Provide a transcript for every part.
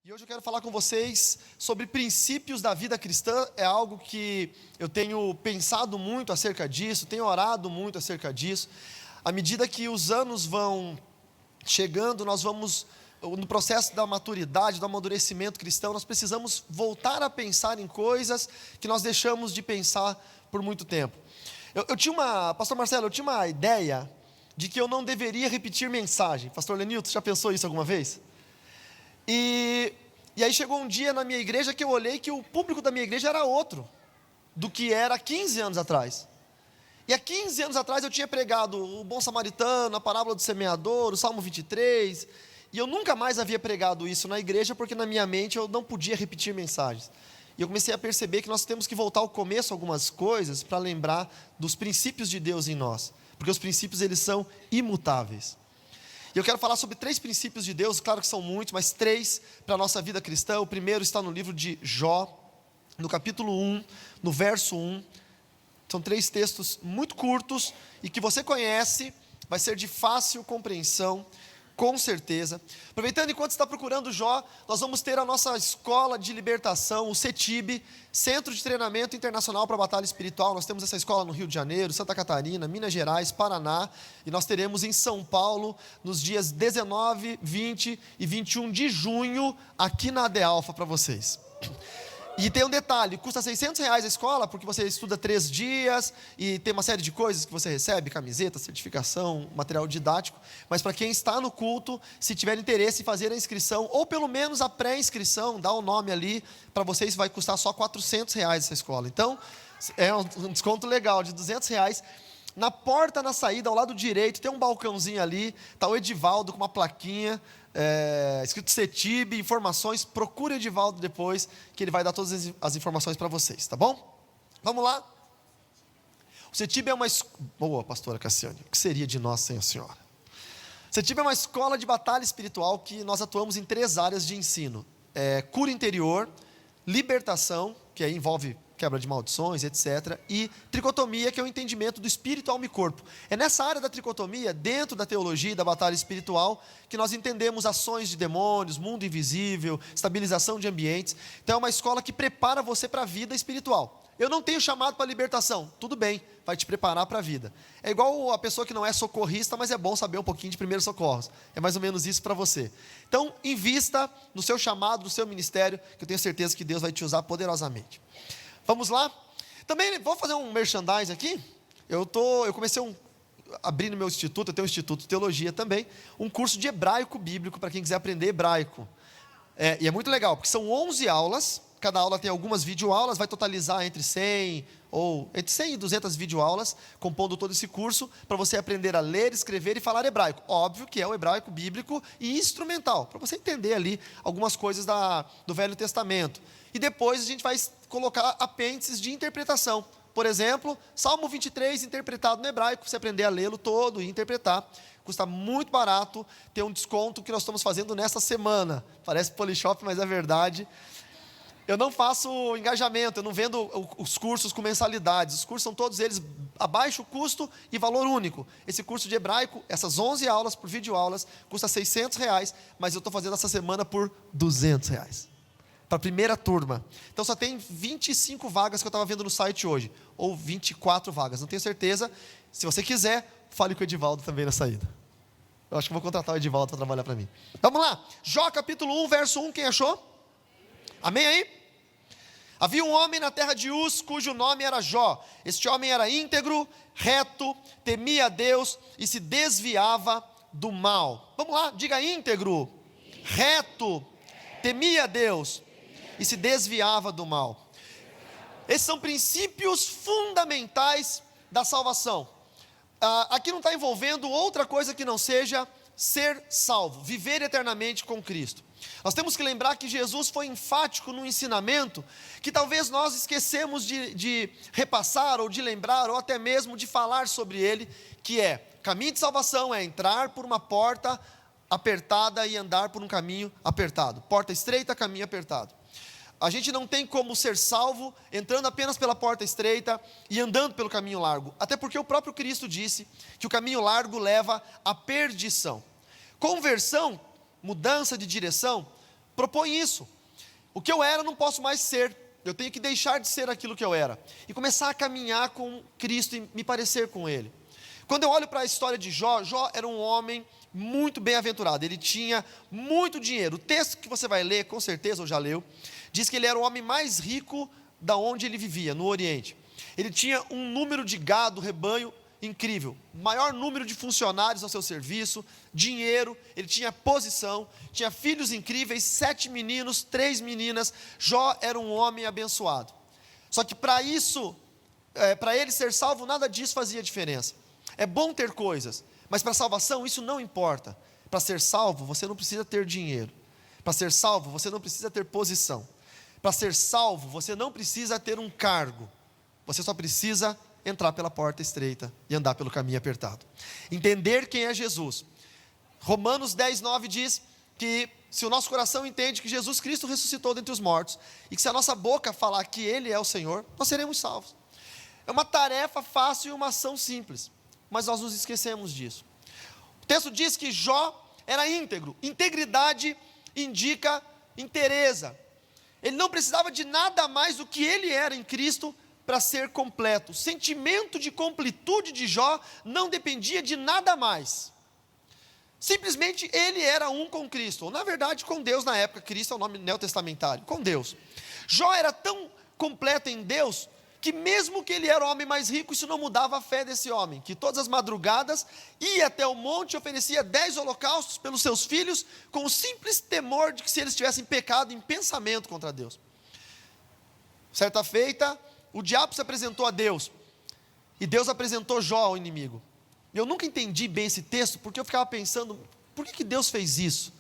E hoje eu quero falar com vocês sobre princípios da vida cristã. É algo que eu tenho pensado muito acerca disso, tenho orado muito acerca disso. À medida que os anos vão chegando, nós vamos, no processo da maturidade, do amadurecimento cristão, nós precisamos voltar a pensar em coisas que nós deixamos de pensar por muito tempo. Pastor Marcelo, eu tinha uma ideia de que eu não deveria repetir mensagem. Pastor Lenilton, já pensou isso alguma vez? E aí chegou um dia na minha igreja que eu olhei que o público da minha igreja era outro do que era há 15 anos atrás. E há 15 anos atrás eu tinha pregado o Bom Samaritano, a parábola do semeador, o Salmo 23, e eu nunca mais havia pregado isso na igreja, porque na minha mente eu não podia repetir mensagens. E eu comecei a perceber que nós temos que voltar ao começo algumas coisas para lembrar dos princípios de Deus em nós, porque os princípios eles são imutáveis. E eu quero falar sobre 3 princípios de Deus, claro que são muitos, mas 3 para a nossa vida cristã. O primeiro está no livro de Jó, no capítulo 1, no verso 1. São 3 textos muito curtos e que você conhece, vai ser de fácil compreensão, com certeza. Aproveitando, enquanto você está procurando Jó, nós vamos ter a nossa escola de libertação, o CETIB, Centro de Treinamento Internacional para a Batalha Espiritual. Nós temos essa escola no Rio de Janeiro, Santa Catarina, Minas Gerais, Paraná, e nós teremos em São Paulo, nos dias 19, 20 e 21 de junho, aqui na AD Alpha para vocês. E tem um detalhe, custa R$600 a escola, porque você estuda 3 dias, e tem uma série de coisas que você recebe, camiseta, certificação, material didático, mas para quem está no culto, se tiver interesse em fazer a inscrição, ou pelo menos a pré-inscrição, dá o nome ali, para vocês vai custar só R$400 essa escola. Então, é um desconto legal, de R$200. Na porta, na saída, ao lado direito, tem um balcãozinho ali, está o Edivaldo com uma plaquinha, escrito CETIB, informações, procure o Edivaldo depois, que ele vai dar todas as informações para vocês, tá bom? Vamos lá? O CETIB é uma boa, pastora Cassiane, o que seria de nós sem a senhora? O CETIB é uma escola de batalha espiritual que nós atuamos em 3 áreas de ensino: cura interior, libertação, que aí envolve quebra de maldições, etc. E tricotomia, que é o entendimento do espírito, alma e corpo. É nessa área da tricotomia, dentro da teologia e da batalha espiritual, que nós entendemos ações de demônios, mundo invisível, estabilização de ambientes. Então é uma escola que prepara você para a vida espiritual. Eu não tenho chamado para libertação, tudo bem, vai te preparar para a vida. É igual a pessoa que não é socorrista, mas é bom saber um pouquinho de primeiros socorros. É mais ou menos isso para você. Então, invista no seu chamado, no seu ministério, que eu tenho certeza que Deus vai te usar poderosamente. Vamos lá? Também vou fazer um merchandising aqui. Eu comecei abrindo meu instituto, eu tenho um instituto de teologia também, um curso de hebraico bíblico para quem quiser aprender hebraico. E é muito legal, porque são 11 aulas, cada aula tem algumas videoaulas, vai totalizar entre 100 e 200 videoaulas, compondo todo esse curso, para você aprender a ler, escrever e falar hebraico. Óbvio que é o hebraico bíblico e instrumental, para você entender ali algumas coisas do Velho Testamento. E depois a gente vai colocar apêndices de interpretação. Por exemplo, Salmo 23 interpretado no hebraico, você aprender a lê-lo todo e interpretar. Custa muito barato, tem um desconto que nós estamos fazendo nesta semana. Parece Polishop, mas é verdade. Eu não faço engajamento, eu não vendo os cursos com mensalidades. Os cursos são todos eles a baixo custo e valor único. Esse curso de hebraico, essas 11 aulas por videoaulas, custa R$600, mas eu estou fazendo essa semana por R$200. Para a primeira turma. Então só tem 25 vagas que eu estava vendo no site hoje, ou 24 vagas, não tenho certeza. Se você quiser, fale com o Edivaldo também na saída. Eu acho que vou contratar o Edivaldo para trabalhar para mim. Vamos lá, Jó capítulo 1, verso 1, quem achou? Amém aí? Havia um homem na terra de Uz, cujo nome era Jó. Este homem era íntegro, reto, temia a Deus e se desviava do mal. Vamos lá, diga íntegro, reto, temia a Deus e se desviava do mal. Esses são princípios fundamentais da salvação. Aqui não está envolvendo outra coisa que não seja ser salvo, viver eternamente com Cristo. Nós temos que lembrar que Jesus foi enfático no ensinamento que talvez nós esquecemos de repassar ou de lembrar ou até mesmo de falar sobre ele, que é: caminho de salvação é entrar por uma porta apertada e andar por um caminho apertado. Porta estreita, caminho apertado. A gente não tem como ser salvo entrando apenas pela porta estreita e andando pelo caminho largo. Até porque o próprio Cristo disse que o caminho largo leva à perdição. Conversão, mudança de direção, propõe isso. O que eu era, eu não posso mais ser. Eu tenho que deixar de ser aquilo que eu era. E começar a caminhar com Cristo e me parecer com Ele. Quando eu olho para a história de Jó, Jó era um homem muito bem-aventurado. Ele tinha muito dinheiro. O texto que você vai ler, com certeza, ou já leu, diz que ele era o homem mais rico da onde ele vivia, no Oriente. Ele tinha um número de gado, rebanho, incrível, maior número de funcionários ao seu serviço, dinheiro, ele tinha posição, tinha filhos incríveis, 7 meninos, 3 meninas. Jó era um homem abençoado. Só que para isso, para ele ser salvo, nada disso fazia diferença. É bom ter coisas, mas para salvação isso não importa. Para ser salvo, você não precisa ter dinheiro. Para ser salvo, você não precisa ter posição. Para ser salvo, você não precisa ter um cargo. Você só precisa entrar pela porta estreita e andar pelo caminho apertado. Entender quem é Jesus. Romanos 10:9 diz que se o nosso coração entende que Jesus Cristo ressuscitou dentre os mortos, e que se a nossa boca falar que Ele é o Senhor, nós seremos salvos. É uma tarefa fácil e uma ação simples, mas nós nos esquecemos disso. O texto diz que Jó era íntegro. Integridade indica inteireza. Ele não precisava de nada mais do que ele era em Cristo para ser completo. O sentimento de completude de Jó não dependia de nada mais. Simplesmente ele era um com Cristo, ou na verdade com Deus na época. Cristo é o nome neotestamentário, com Deus. Jó era tão completo em Deus, que mesmo que ele era o homem mais rico, isso não mudava a fé desse homem, que todas as madrugadas ia até o monte e oferecia 10 holocaustos pelos seus filhos, com o simples temor de que se eles tivessem pecado em pensamento contra Deus. Certa feita, o diabo se apresentou a Deus, e Deus apresentou Jó ao inimigo. Eu nunca entendi bem esse texto, porque eu ficava pensando, por que Deus fez isso?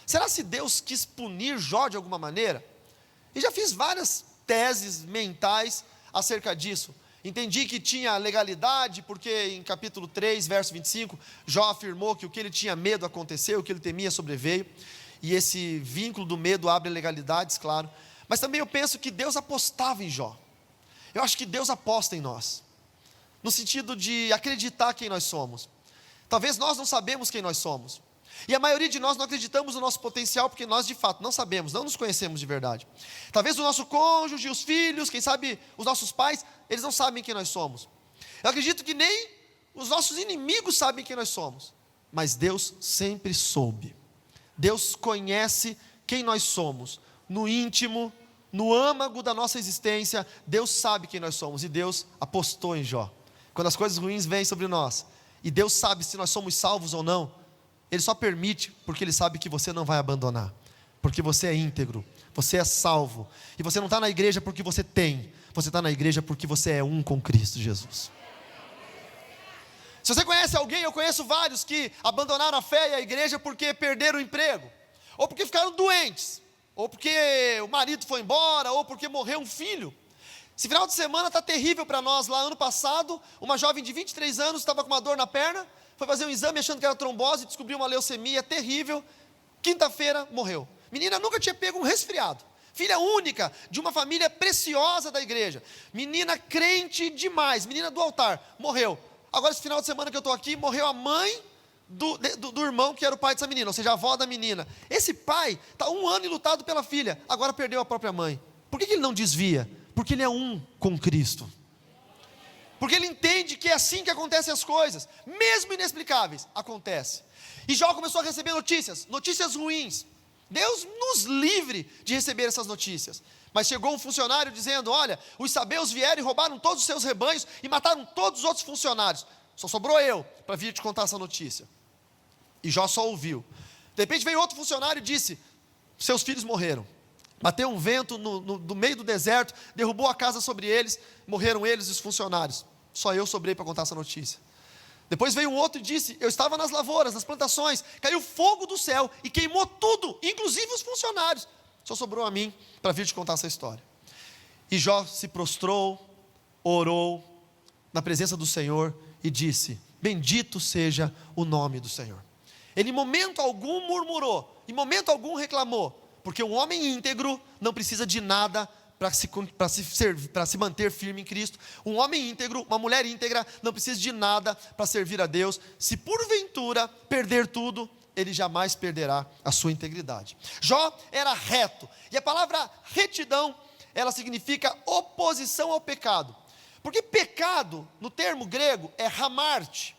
Será se Deus quis punir Jó de alguma maneira? E já fiz várias teses mentais acerca disso. Entendi que tinha legalidade, porque em capítulo 3, verso 25, Jó afirmou que o que ele tinha medo aconteceu, o que ele temia sobreveio, e esse vínculo do medo abre legalidades, claro. Mas também eu penso que Deus apostava em Jó. Eu acho que Deus aposta em nós, no sentido de acreditar quem nós somos. Talvez nós não sabemos quem nós somos, e a maioria de nós não acreditamos no nosso potencial, porque nós de fato não sabemos, não nos conhecemos de verdade. Talvez o nosso cônjuge, os filhos, quem sabe os nossos pais, eles não sabem quem nós somos. Eu acredito que nem os nossos inimigos sabem quem nós somos, mas Deus sempre soube. Deus conhece quem nós somos, no íntimo, no âmago da nossa existência. Deus sabe quem nós somos, e Deus apostou em Jó. Quando as coisas ruins vêm sobre nós, e Deus sabe se nós somos salvos ou não, Ele só permite, porque Ele sabe que você não vai abandonar, porque você é íntegro, você é salvo, e você não está na igreja porque você tem, você está na igreja porque você é um com Cristo Jesus. Se você conhece alguém, eu conheço vários que abandonaram a fé e a igreja porque perderam o emprego, ou porque ficaram doentes, ou porque o marido foi embora, ou porque morreu um filho. Esse final de semana está terrível para nós. Lá ano passado, uma jovem de 23 anos estava com uma dor na perna, foi fazer um exame achando que era trombose, descobriu uma leucemia terrível. Quinta-feira morreu. Menina nunca tinha pego um resfriado, filha única de uma família preciosa da igreja, menina crente demais, menina do altar, morreu. Agora esse final de semana que eu estou aqui, morreu a mãe do irmão que era o pai dessa menina, ou seja, a avó da menina. Esse pai está 1 ano lutado pela filha, agora perdeu a própria mãe. Por que ele não desvia? Porque ele é um com Cristo, porque ele entende que é assim que acontecem as coisas, mesmo inexplicáveis, acontece. E Jó começou a receber notícias ruins. Deus nos livre de receber essas notícias. Mas chegou um funcionário dizendo: olha, os sabeus vieram e roubaram todos os seus rebanhos e mataram todos os outros funcionários, só sobrou eu para vir te contar essa notícia. E Jó só ouviu. De repente veio outro funcionário e disse: seus filhos morreram. Bateu um vento no meio do deserto, derrubou a casa sobre eles, morreram eles e os funcionários. Só eu sobrei para contar essa notícia. Depois veio um outro e disse: eu estava nas lavouras, nas plantações, caiu fogo do céu e queimou tudo, inclusive os funcionários. Só sobrou a mim para vir te contar essa história. E Jó se prostrou, orou na presença do Senhor e disse: bendito seja o nome do Senhor. Ele em momento algum murmurou, em momento algum reclamou, porque um homem íntegro não precisa de nada para se manter firme em Cristo. Um homem íntegro, uma mulher íntegra, não precisa de nada para servir a Deus. Se porventura perder tudo, ele jamais perderá a sua integridade. Jó era reto, e a palavra retidão, ela significa oposição ao pecado, porque pecado, no termo grego, é hamarte,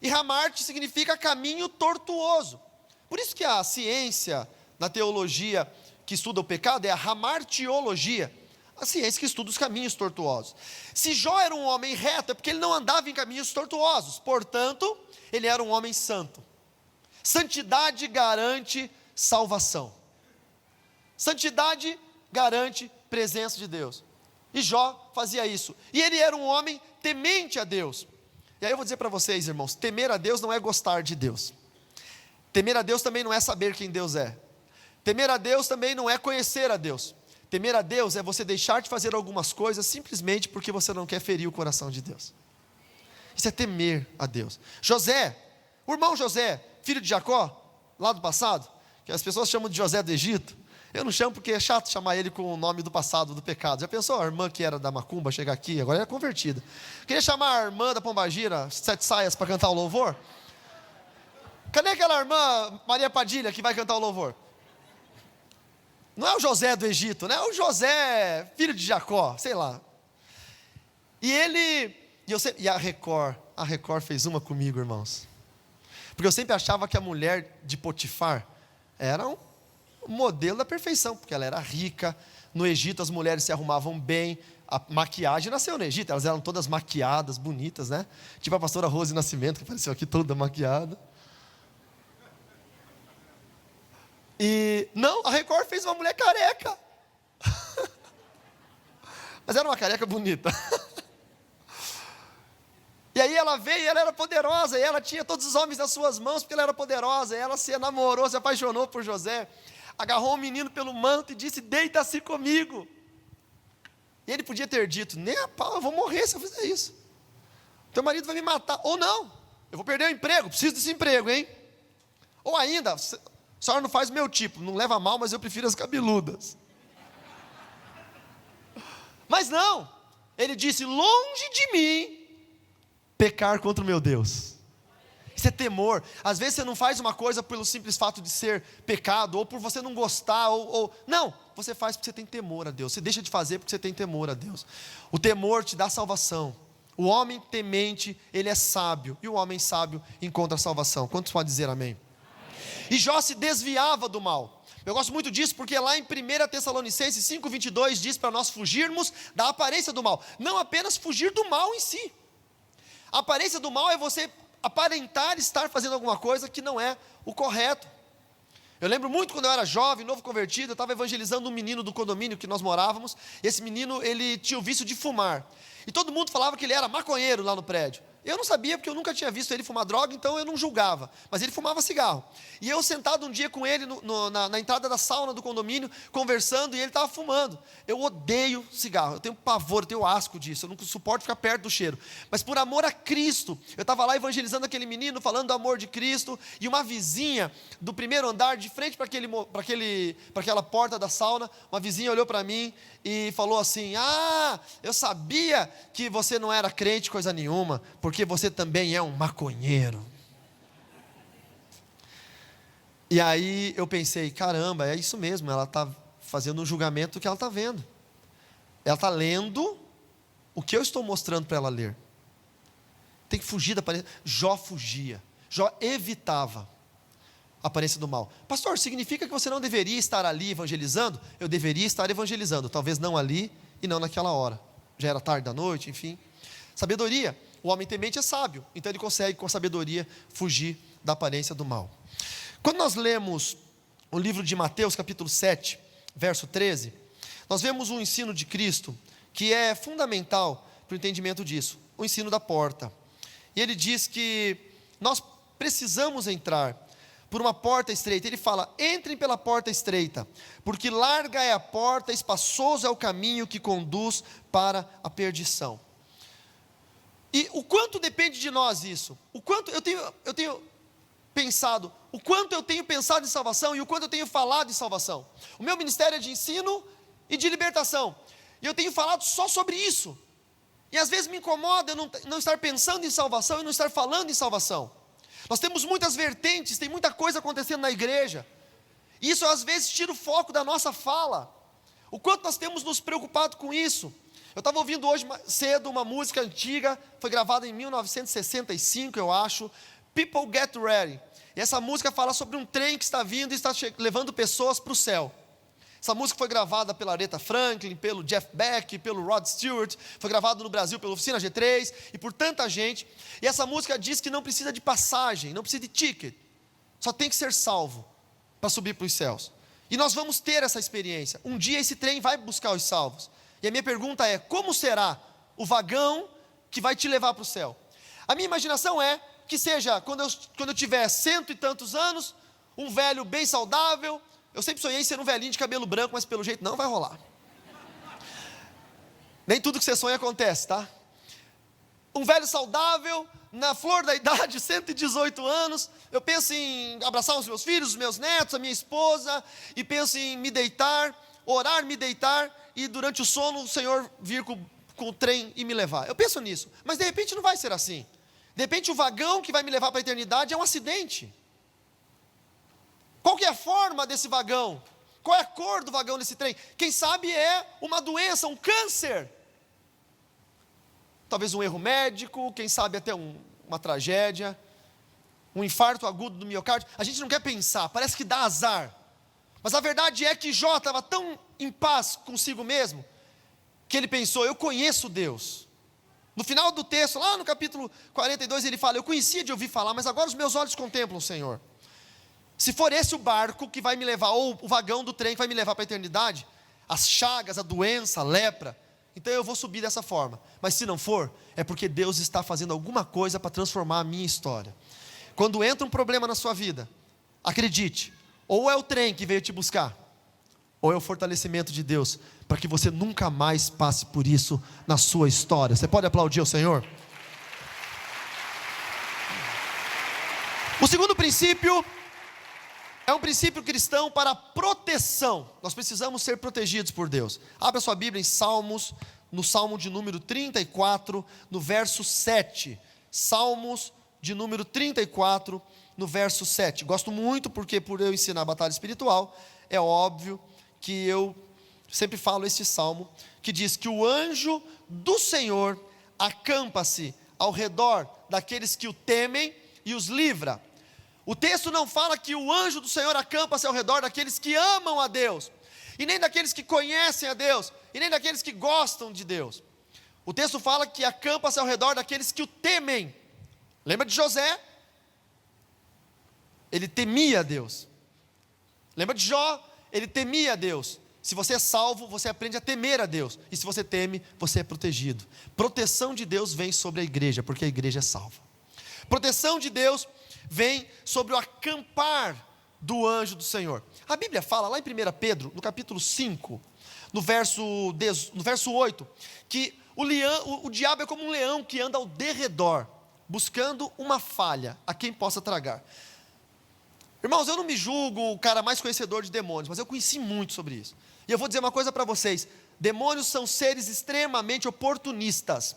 e hamarte significa caminho tortuoso. Por isso que a ciência, na teologia, que estuda o pecado, é a hamartiologia, a ciência que estuda os caminhos tortuosos. Se Jó era um homem reto, é porque ele não andava em caminhos tortuosos, portanto, ele era um homem santo. Santidade garante salvação. Santidade garante presença de Deus. E Jó fazia isso. E ele era um homem temente a Deus. E aí eu vou dizer para vocês, irmãos, temer a Deus não é gostar de Deus. Temer a Deus também não é saber quem Deus é. Temer a Deus também não é conhecer a Deus. Temer a Deus é você deixar de fazer algumas coisas simplesmente porque você não quer ferir o coração de Deus. Isso é temer a Deus. José, o irmão José, filho de Jacó, lá do passado, que as pessoas chamam de José do Egito, eu não chamo porque é chato chamar ele com o nome do passado, do pecado. Já pensou a irmã que era da macumba chegar aqui, agora é convertida? Queria chamar a irmã da Pombagira, 7 saias, para cantar o louvor? Cadê aquela irmã Maria Padilha que vai cantar o louvor? Não é o José do Egito, né? É o José, filho de Jacó, sei lá. E a Record fez uma comigo, irmãos. Porque eu sempre achava que a mulher de Potifar era um modelo da perfeição, porque ela era rica. No Egito as mulheres se arrumavam bem, a maquiagem nasceu no Egito, elas eram todas maquiadas, bonitas, né? Tipo a pastora Rose Nascimento, que apareceu aqui toda maquiada. E não, a Record fez uma mulher careca. Mas era uma careca bonita. E aí ela veio e ela era poderosa, e ela tinha todos os homens nas suas mãos, porque ela era poderosa, e ela se namorou, se apaixonou por José, agarrou o menino pelo manto e disse: deita-se comigo. E ele podia ter dito: nem a pau, eu vou morrer se eu fizer isso. Teu marido vai me matar, ou não, eu vou perder o emprego, preciso desse emprego, hein? Ou ainda, a senhora não faz o meu tipo, não leva mal, mas eu prefiro as cabeludas. Mas não, ele disse: longe de mim pecar contra o meu Deus. Isso é temor. Às vezes você não faz uma coisa pelo simples fato de ser pecado, ou por você não gostar, não, você faz porque você tem temor a Deus. Você deixa de fazer porque você tem temor a Deus. O temor te dá salvação. O homem temente, ele é sábio, e o homem sábio encontra a salvação. Quantos podem dizer amém? E Jó se desviava do mal. Eu gosto muito disso porque lá em 1 Tessalonicenses 5,22 diz para nós fugirmos da aparência do mal. Não apenas fugir do mal em si. A aparência do mal é você aparentar estar fazendo alguma coisa que não é o correto. Eu lembro muito quando eu era jovem, novo convertido, eu estava evangelizando um menino do condomínio que nós morávamos. Esse menino, ele tinha o vício de fumar. E todo mundo falava que ele era maconheiro lá no prédio. Eu não sabia porque eu nunca tinha visto ele fumar droga, então eu não julgava. Mas ele fumava cigarro. E eu sentado um dia com ele na entrada da sauna do condomínio, conversando, e ele estava fumando. Eu odeio cigarro, eu tenho pavor, eu tenho asco disso, eu não suporto ficar perto do cheiro. Mas por amor a Cristo, eu estava lá evangelizando aquele menino, falando do amor de Cristo, e uma vizinha do primeiro andar, de frente para aquela porta da sauna, uma vizinha olhou para mim e falou assim: ah, eu sabia que você não era crente coisa nenhuma, porque você também é um maconheiro. E aí eu pensei: caramba, é isso mesmo, ela está fazendo um julgamento que ela está vendo. Ela está lendo o que eu estou mostrando para ela ler. Tem que fugir da aparência. Jó fugia, Jó evitava a aparência do mal. Pastor, significa que você não deveria estar ali evangelizando? Eu deveria estar evangelizando, talvez não ali e não naquela hora. Já era tarde da noite, enfim. Sabedoria. O homem temente é sábio, então ele consegue com sabedoria fugir da aparência do mal. Quando nós lemos o livro de Mateus capítulo 7, verso 13, nós vemos um ensino de Cristo que é fundamental para o entendimento disso, o ensino da porta. E ele diz que nós precisamos entrar por uma porta estreita. Ele fala: entrem pela porta estreita, porque larga é a porta, espaçoso é o caminho que conduz para a perdição. E o quanto depende de nós isso? O quanto eu tenho pensado, o quanto eu tenho pensado em salvação e o quanto eu tenho falado em salvação. O meu ministério é de ensino e de libertação, e eu tenho falado só sobre isso. E às vezes me incomoda eu não estar pensando em salvação e não estar falando em salvação. Nós temos muitas vertentes, tem muita coisa acontecendo na igreja. Isso às vezes tira o foco da nossa fala. O quanto nós temos nos preocupado com isso. Eu estava ouvindo hoje cedo uma música antiga, foi gravada em 1965, eu acho, People Get Ready. E essa música fala sobre um trem que está vindo e está levando pessoas para o céu. Essa música foi gravada pela Aretha Franklin, pelo Jeff Beck, pelo Rod Stewart, foi gravado no Brasil pela Oficina G3 e por tanta gente. E essa música diz que não precisa de passagem, não precisa de ticket, só tem que ser salvo para subir para os céus. E nós vamos ter essa experiência. Um dia esse trem vai buscar os salvos. E a minha pergunta é, como será o vagão que vai te levar para o céu? A minha imaginação é que seja, quando eu tiver 100 e tantos anos, um velho bem saudável. Eu sempre sonhei em ser um velhinho de cabelo branco, mas pelo jeito não vai rolar. Nem tudo que você sonha acontece, tá? Um velho saudável, na flor da idade, 118 anos, eu penso em abraçar os meus filhos, os meus netos, a minha esposa, e penso em me deitar, orar, me deitar, e durante o sono o Senhor vir com o trem e me levar. Eu penso nisso, mas de repente não vai ser assim. De repente o vagão que vai me levar para a eternidade é um acidente. Qual que é a forma desse vagão? Qual é a cor do vagão desse trem? Quem sabe é uma doença, um câncer. Talvez um erro médico, quem sabe até uma tragédia, um infarto agudo do miocárdio. A gente não quer pensar, parece que dá azar. Mas a verdade é que Jó estava tão em paz consigo mesmo, que ele pensou, eu conheço Deus. No final do texto, lá no capítulo 42, ele fala, eu conhecia de ouvir falar, mas agora os meus olhos contemplam o Senhor. Se for esse o barco que vai me levar, ou o vagão do trem que vai me levar para a eternidade, as chagas, a doença, a lepra, então eu vou subir dessa forma. Mas se não for, é porque Deus está fazendo alguma coisa para transformar a minha história. Quando entra um problema na sua vida, acredite, ou é o trem que veio te buscar, ou é o fortalecimento de Deus, para que você nunca mais passe por isso na sua história. Você pode aplaudir o Senhor? O segundo princípio é um princípio cristão para proteção. Nós precisamos ser protegidos por Deus. Abra sua Bíblia em Salmos, no Salmo de número 34, no verso 7. Salmos de número 34, no verso 7. Gosto muito porque por eu ensinar a batalha espiritual, é óbvio que eu sempre falo este salmo, que diz que o anjo do Senhor acampa-se ao redor daqueles que o temem e os livra. O texto não fala que o anjo do Senhor acampa-se ao redor daqueles que amam a Deus, e nem daqueles que conhecem a Deus, e nem daqueles que gostam de Deus. O texto fala que acampa-se ao redor daqueles que o temem. Lembra de José? Ele temia a Deus. Lembra de Jó? Ele temia a Deus. Se você é salvo, você aprende a temer a Deus. E se você teme, você é protegido. Proteção de Deus vem sobre a igreja, porque a igreja é salva. Proteção de Deus vem sobre o acampar do anjo do Senhor. A Bíblia fala lá em 1 Pedro, no capítulo 5, no verso 8, que o diabo é como um leão que anda ao derredor, buscando uma falha a quem possa tragar. Irmãos, eu não me julgo o cara mais conhecedor de demônios, mas eu conheci muito sobre isso. E eu vou dizer uma coisa para vocês: demônios são seres extremamente oportunistas.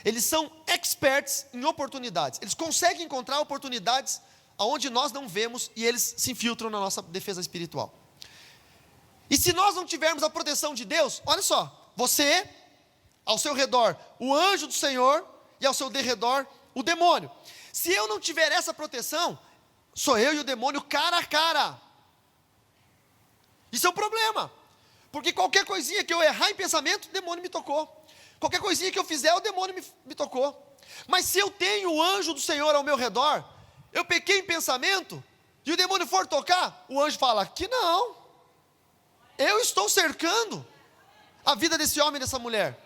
Eles são experts em oportunidades. Eles conseguem encontrar oportunidades aonde nós não vemos e eles se infiltram na nossa defesa espiritual. E se nós não tivermos a proteção de Deus, olha só, você, ao seu redor, o anjo do Senhor, e ao seu derredor, o demônio. Se eu não tiver essa proteção, sou eu e o demônio cara a cara. Isso é um problema, porque qualquer coisinha que eu errar em pensamento, o demônio me tocou. Qualquer coisinha que eu fizer, o demônio me tocou. Mas se eu tenho o anjo do Senhor ao meu redor, eu pequei em pensamento, e o demônio for tocar, o anjo fala, que não, eu estou cercando a vida desse homem e dessa mulher.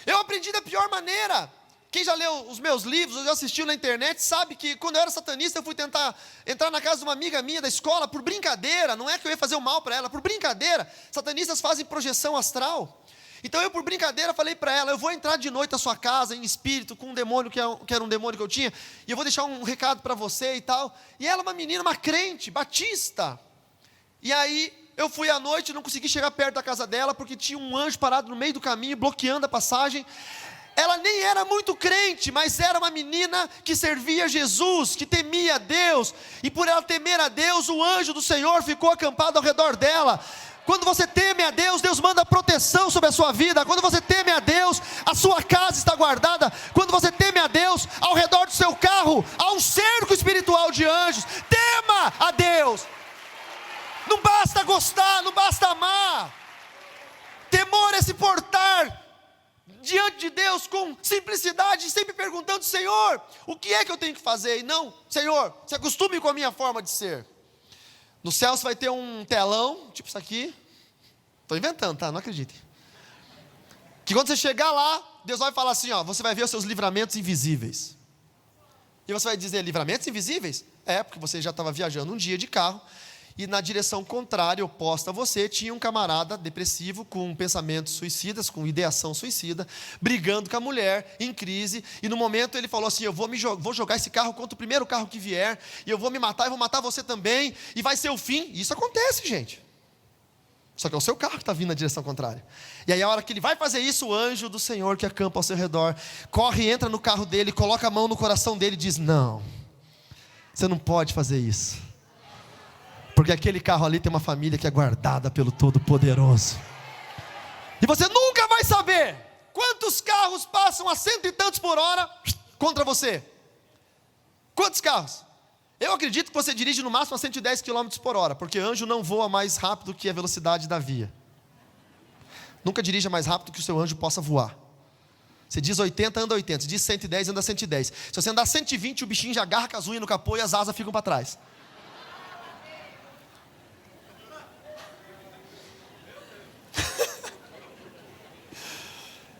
Eu aprendi da pior maneira. Quem já leu os meus livros, ou já assistiu na internet, sabe que quando eu era satanista, eu fui tentar entrar na casa de uma amiga minha da escola, por brincadeira, não é que eu ia fazer o mal para ela, por brincadeira. Satanistas fazem projeção astral. Então eu, por brincadeira, falei para ela, eu vou entrar de noite na sua casa, em espírito, com um demônio, que era um demônio que eu tinha, e eu vou deixar um recado para você e tal. E ela, uma menina, uma crente, batista. E aí, eu fui à noite, não consegui chegar perto da casa dela, porque tinha um anjo parado no meio do caminho, bloqueando a passagem. Ela nem era muito crente, mas era uma menina que servia Jesus, que temia a Deus, e por ela temer a Deus, o anjo do Senhor ficou acampado ao redor dela. Quando você teme a Deus, Deus manda proteção sobre a sua vida. Quando você teme a Deus, a sua casa está guardada. Quando você teme a Deus, ao redor do seu carro há um cerco espiritual de anjos. Tema a Deus. Não basta gostar, não basta amar. Temor é se portar diante de Deus com simplicidade, sempre perguntando: Senhor, o que é que eu tenho que fazer? E não: Senhor, se acostume com a minha forma de ser. No céu você vai ter um telão, tipo isso aqui. Estou inventando, tá? Não acreditem. Que quando você chegar lá, Deus vai falar assim, ó: você vai ver os seus livramentos invisíveis. E você vai dizer: livramentos invisíveis? É, porque você já estava viajando um dia de carro, e na direção contrária, oposta a você, tinha um camarada depressivo, com pensamentos suicidas, com ideação suicida, brigando com a mulher, em crise, e no momento ele falou assim: eu vou jogar esse carro contra o primeiro carro que vier, e eu vou me matar, e vou matar você também, e vai ser o fim. E isso acontece, gente. Só que é o seu carro que está vindo na direção contrária. E aí a hora que ele vai fazer isso, o anjo do Senhor que acampa ao seu redor, corre, entra no carro dele, coloca a mão no coração dele e diz: não, você não pode fazer isso. Porque aquele carro ali tem uma família que é guardada pelo Todo-Poderoso. E você nunca vai saber quantos carros passam a 100 e tantos por hora contra você. Quantos carros? Eu acredito que você dirige no máximo a 110 km por hora, porque anjo não voa mais rápido que a velocidade da via. Nunca dirija mais rápido que o seu anjo possa voar. Você diz 80, anda 80. Você diz 110, anda 110. Se você andar 120, o bichinho já agarra com as unhas no capô e as asas ficam para trás.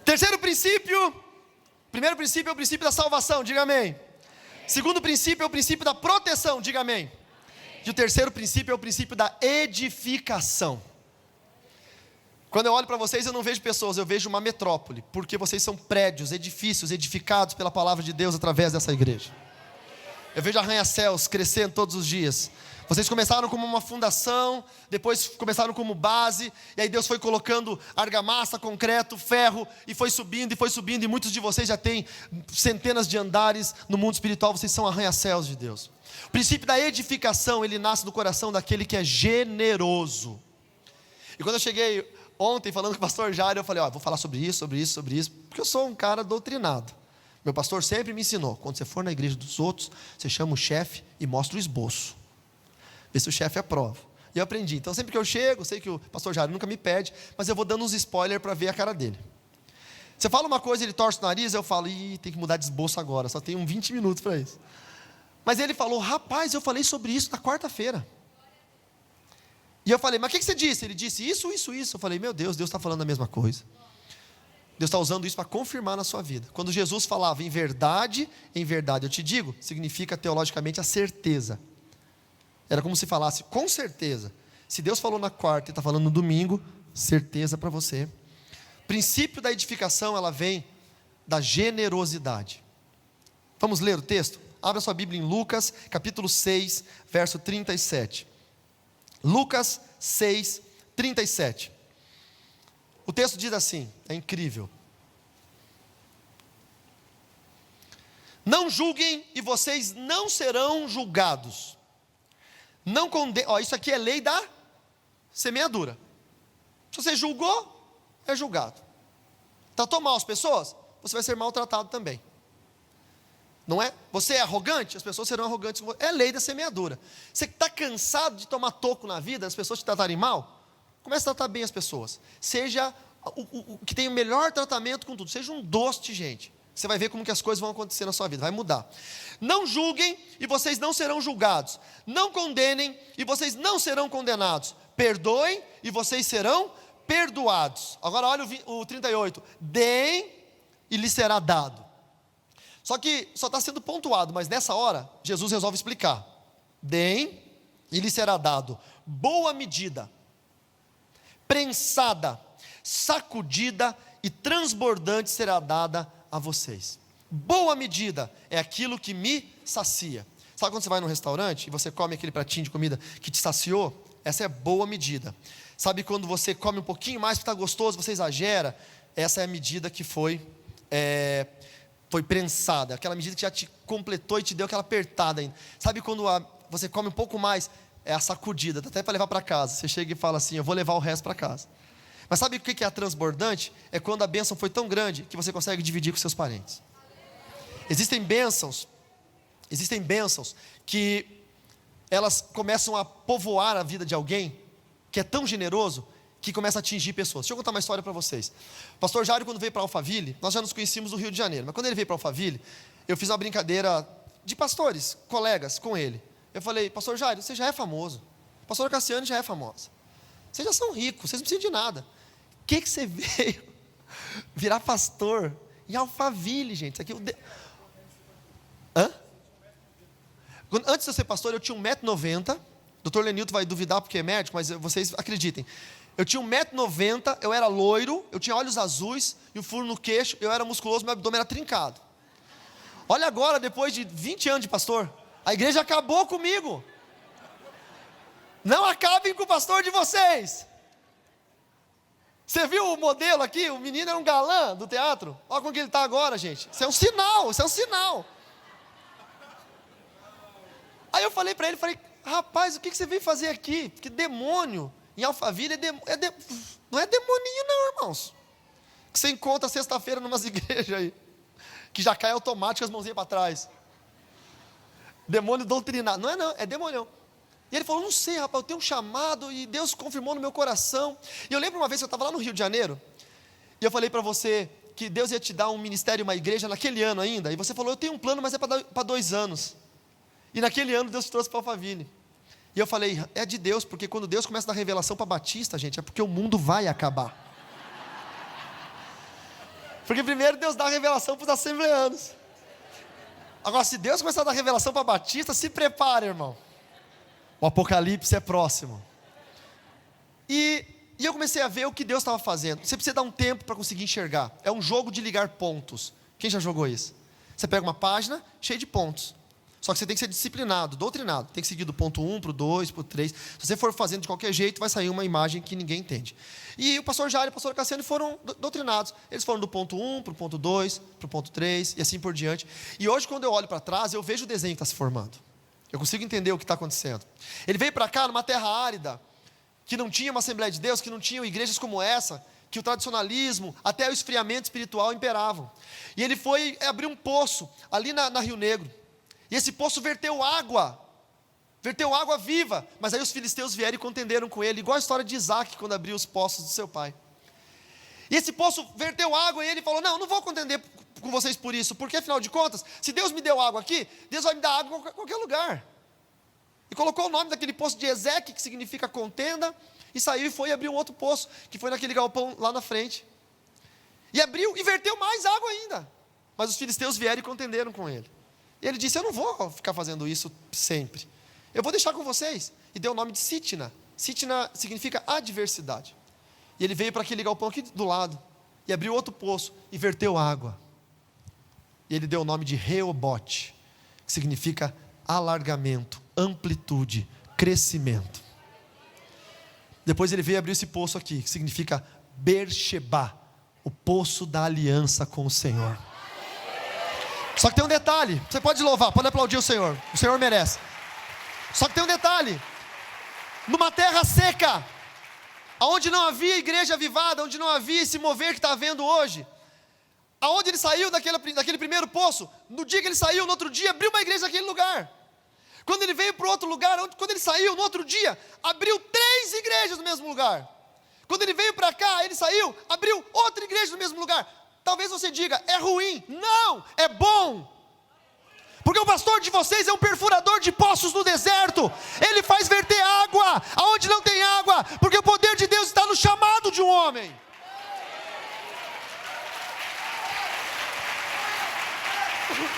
Terceiro princípio. Primeiro princípio é o princípio da salvação, diga amém. Segundo princípio é o princípio da proteção, diga amém. E o terceiro princípio é o princípio da edificação. Quando eu olho para vocês, eu não vejo pessoas, eu vejo uma metrópole, porque vocês são prédios, edifícios, edificados pela palavra de Deus através dessa igreja. Eu vejo arranha-céus crescendo todos os dias. Vocês começaram como uma fundação, depois começaram como base, e aí Deus foi colocando argamassa, concreto, ferro, e foi subindo, e muitos de vocês já têm centenas de andares no mundo espiritual. Vocês são arranha-céus de Deus. O princípio da edificação, ele nasce do coração daquele que é generoso. E quando eu cheguei ontem falando com o pastor Jair, eu falei: vou falar sobre isso, porque eu sou um cara doutrinado. Meu pastor sempre me ensinou: quando você for na igreja dos outros, você chama o chefe e mostra o esboço. Vê se o chefe aprova. E eu aprendi. Então sempre que eu chego, sei que o pastor Jair nunca me pede, mas eu vou dando uns spoilers para ver a cara dele. Você fala uma coisa, ele torce o nariz, eu falo: tem que mudar de esboço agora, só tenho 20 minutos para isso. Mas ele falou: rapaz, eu falei sobre isso na quarta-feira. E eu falei: mas o que você disse? Ele disse isso. Eu falei: meu Deus está falando a mesma coisa. Deus está usando isso para confirmar na sua vida. Quando Jesus falava em verdade eu te digo, significa teologicamente a certeza. Era como se falasse com certeza. Se Deus falou na quarta e está falando no domingo, certeza para você. O princípio da edificação, ela vem da generosidade. Vamos ler o texto? Abra sua Bíblia em Lucas, capítulo 6, verso 37. Lucas 6, 37. O texto diz assim, é incrível: não julguem e vocês não serão julgados. Não condenem. Isso aqui é lei da semeadura. Se você julgou, é julgado. Tratou mal as pessoas, você vai ser maltratado também. Não é? Você é arrogante, as pessoas serão arrogantes. É lei da semeadura. Você está cansado de tomar toco na vida, as pessoas te tratarem mal, comece a tratar bem as pessoas. Seja o que tem o melhor tratamento com tudo. Seja um doce, gente. Você vai ver como que as coisas vão acontecer na sua vida, vai mudar. Não julguem e vocês não serão julgados. Não condenem e vocês não serão condenados. Perdoem e vocês serão perdoados. Agora olha o 38. Deem e lhes será dado. Só que só está sendo pontuado, mas nessa hora Jesus resolve explicar. Deem e lhes será dado boa medida, prensada, sacudida e transbordante será dada a vocês. Boa medida é aquilo que me sacia. Sabe quando você vai num restaurante e você come aquele pratinho de comida que te saciou? Essa é boa medida. Sabe quando você come um pouquinho mais porque está gostoso, você exagera? Essa é a medida que foi foi prensada, aquela medida que já te completou e te deu aquela apertada ainda. Sabe quando você come um pouco mais, é a sacudida, dá até para levar para casa. Você chega e fala assim, eu vou levar o resto para casa. Mas sabe o que é a transbordante? É quando a bênção foi tão grande que você consegue dividir com seus parentes. Existem bênçãos que elas começam a povoar a vida de alguém que é tão generoso que começa a atingir pessoas. Deixa eu contar uma história para vocês. O pastor Jário, quando veio para Alphaville, nós já nos conhecíamos do Rio de Janeiro, mas quando ele veio para Alphaville, eu fiz uma brincadeira de pastores, colegas, com ele. Eu falei, pastor Jário, você já é famoso. Pastor Cassiano já é famosa. Vocês já são ricos, vocês não precisam de nada. O que você veio virar pastor em Alphaville, gente? Isso aqui, Antes de eu ser pastor, eu tinha 1,90 m. Doutor Lenilton vai duvidar porque é médico, mas vocês acreditem. Eu tinha 1,90 m, eu era loiro, eu tinha olhos azuis e um furo no queixo, eu era musculoso, meu abdômen era trincado. Olha agora, depois de 20 anos de pastor, a igreja acabou comigo. Não acabem com o pastor de vocês. Você viu o modelo aqui? O menino era um galã do teatro. Olha como que ele está agora, gente. Isso é um sinal. Aí eu falei para ele, rapaz, o que você veio fazer aqui? Porque demônio em Alphaville não é demoninho não, irmãos. Que você encontra sexta-feira numas igrejas aí, que já cai automático as mãozinhas para trás. Demônio doutrinado. Não, é demônio. E ele falou, não sei, rapaz, eu tenho um chamado e Deus confirmou no meu coração. E eu lembro uma vez que eu estava lá no Rio de Janeiro, e eu falei para você que Deus ia te dar um ministério, uma igreja naquele ano ainda, e você falou, eu tenho um plano, mas é para 2 anos. E naquele ano Deus te trouxe para Alphaville. E eu falei, é de Deus, porque quando Deus começa a dar revelação para Batista, gente, é porque o mundo vai acabar. Porque primeiro Deus dá a revelação para os assembleanos. Agora, se Deus começar a dar revelação para Batista, se prepare, irmão. O apocalipse é próximo. E eu comecei a ver o que Deus estava fazendo. Você precisa dar um tempo para conseguir enxergar. É um jogo de ligar pontos. Quem já jogou isso? Você pega uma página cheia de pontos. Só que você tem que ser disciplinado, doutrinado. Tem que seguir do ponto 1 para o 2, para o 3. Se você for fazendo de qualquer jeito, vai sair uma imagem que ninguém entende. E o pastor Jair e o pastor Cassiano foram doutrinados. Eles foram do ponto 1 para o ponto 2, para o ponto 3 e assim por diante. E hoje, quando eu olho para trás, eu vejo o desenho que está se formando. Eu consigo entender o que está acontecendo. Ele veio para cá numa terra árida, que não tinha uma Assembleia de Deus, que não tinha igrejas como essa, que o tradicionalismo, até o esfriamento espiritual imperavam. E ele foi abrir um poço ali na Rio Negro. E esse poço verteu água viva. Mas aí os filisteus vieram e contenderam com ele, igual a história de Isaac, quando abriu os poços do seu pai. E esse poço verteu água e ele falou, não vou contender com vocês por isso, porque afinal de contas, se Deus me deu água aqui, Deus vai me dar água em qualquer lugar. E colocou o nome daquele poço de Ezeque, que significa contenda, e saiu e foi abrir um outro poço, que foi naquele galpão lá na frente. E abriu e verteu mais água ainda. Mas os filisteus vieram e contenderam com ele. E ele disse, eu não vou ficar fazendo isso sempre. Eu vou deixar com vocês. E deu o nome de Sitna. Sitna significa adversidade. E ele veio para aquele galpão aqui do lado. E abriu outro poço e verteu água. E ele deu o nome de Reobote, que significa alargamento, amplitude, crescimento. Depois ele veio abrir esse poço aqui, que significa Beersheba, o poço da aliança com o Senhor. Só que tem um detalhe, você pode louvar, pode aplaudir o Senhor merece. Só que tem um detalhe, numa terra seca, onde não havia igreja avivada, onde não havia esse mover que está havendo hoje, aonde ele saiu daquele primeiro poço, no dia que ele saiu, no outro dia, abriu uma igreja naquele lugar. Quando ele veio para o outro lugar, quando ele saiu, no outro dia, abriu 3 igrejas no mesmo lugar. Quando ele veio para cá, ele saiu, abriu outra igreja no mesmo lugar. Talvez você diga, é ruim. Não, é bom. Porque o pastor de vocês é um perfurador de poços no deserto. Ele faz verter água aonde não tem água, porque o poder de Deus está no chamado de um homem.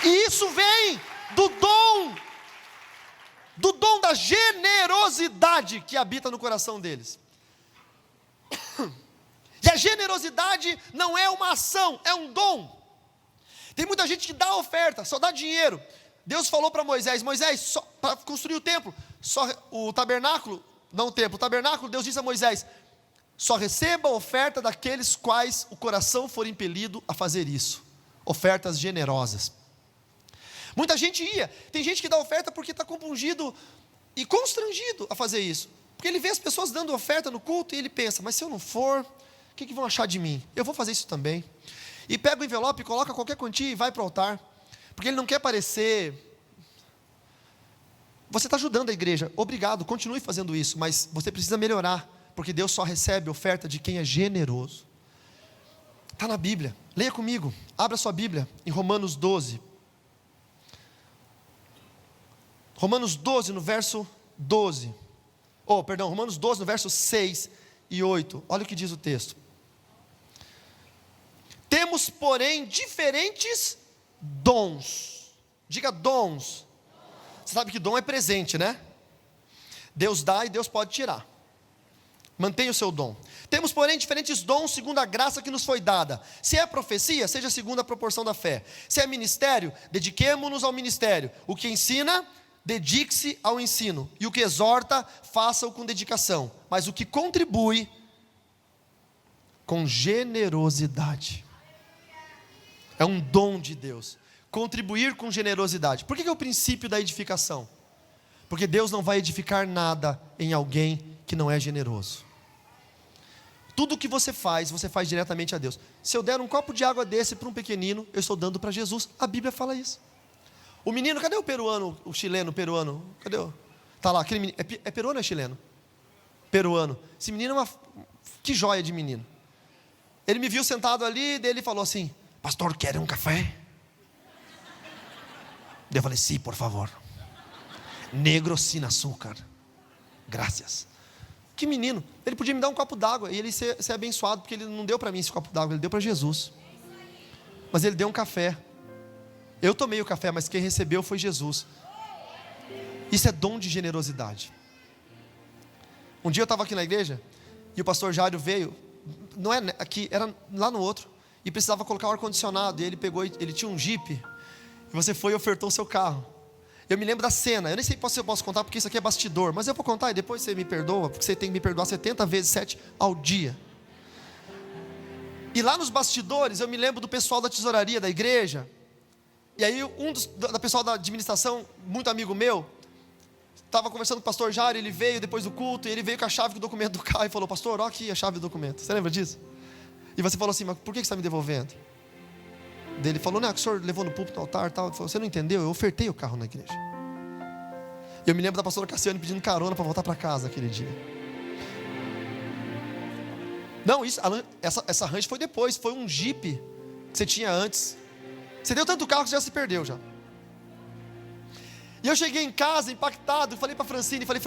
E isso vem do dom da generosidade que habita no coração deles. E a generosidade não é uma ação, é um dom. Tem muita gente que dá oferta, só dá dinheiro. Deus falou para Moisés, para construir o templo, o tabernáculo, não o templo, o tabernáculo, Deus disse a Moisés, só receba a oferta daqueles quais o coração for impelido a fazer isso. ofertas generosas. Muita gente ia, tem gente que dá oferta porque está compungido e constrangido a fazer isso, porque ele vê as pessoas dando oferta no culto e ele pensa, mas se eu não for, o que vão achar de mim? Eu vou fazer isso também, e pega o envelope, coloca qualquer quantia e vai para o altar, porque ele não quer parecer. Você está ajudando a igreja, obrigado, continue fazendo isso, mas você precisa melhorar, porque Deus só recebe oferta de quem é generoso. Está na Bíblia, leia comigo, abra sua Bíblia em Romanos 12. Romanos 12 no verso 12. Romanos 12 no verso 6 e 8. Olha o que diz o texto. Temos, porém, diferentes dons. Diga dons. Você sabe que dom é presente, né? Deus dá e Deus pode tirar. Mantenha o seu dom. Temos, porém, diferentes dons segundo a graça que nos foi dada. Se é profecia, seja segundo a proporção da fé. Se é ministério, dediquemo-nos ao ministério. O que ensina, dedique-se ao ensino. E o que exorta, faça-o com dedicação. Mas o que contribui, com generosidade. É um dom de Deus. Contribuir com generosidade. Por que é o princípio da edificação? Porque Deus não vai edificar nada em alguém que não é generoso. Tudo o que você faz diretamente a Deus. Se eu der um copo de água desse para um pequenino, eu estou dando para Jesus. A Bíblia fala isso. O menino, cadê o peruano, o chileno, peruano? Cadê o... Está lá, aquele menino, é peruano ou é chileno? Peruano. Esse menino é uma... Que joia de menino. Ele me viu sentado ali, daí ele falou assim, pastor, quer um café? Eu falei, sim, por favor. Negro sem açúcar. Graças. Que menino. Ele podia me dar um copo d'água e ele ser abençoado, porque ele não deu para mim esse copo d'água, ele deu para Jesus. Mas ele deu um café. Eu tomei o café, mas quem recebeu foi Jesus. Isso é dom de generosidade. Um dia eu estava aqui na igreja e o pastor Jário veio, não é aqui, era lá no outro, e precisava colocar o ar-condicionado, e ele pegou, ele tinha um Jeep, e você foi e ofertou o seu carro. Eu me lembro da cena, eu nem sei se eu posso contar, porque isso aqui é bastidor, mas eu vou contar e depois você me perdoa, porque você tem que me perdoar 70 vezes 7 ao dia. E lá nos bastidores, eu me lembro do pessoal da tesouraria da igreja, e aí da pessoal da administração, muito amigo meu, estava conversando com o pastor Jário, ele veio depois do culto, e ele veio com a chave do documento do carro, e falou, pastor, olha aqui a chave do documento, você lembra disso? E você falou assim, mas por que você está me devolvendo? Daí ele falou, não, que o senhor levou no púlpito, no altar, tal. Ele falou, você não entendeu, eu ofertei o carro na igreja. E eu me lembro da pastora Cassiane pedindo carona para voltar para casa aquele dia. Não, essa range foi depois, foi um Jeep que você tinha antes. Você deu tanto carro que você já se perdeu já. E eu cheguei em casa impactado, falei para Francine, eu falei,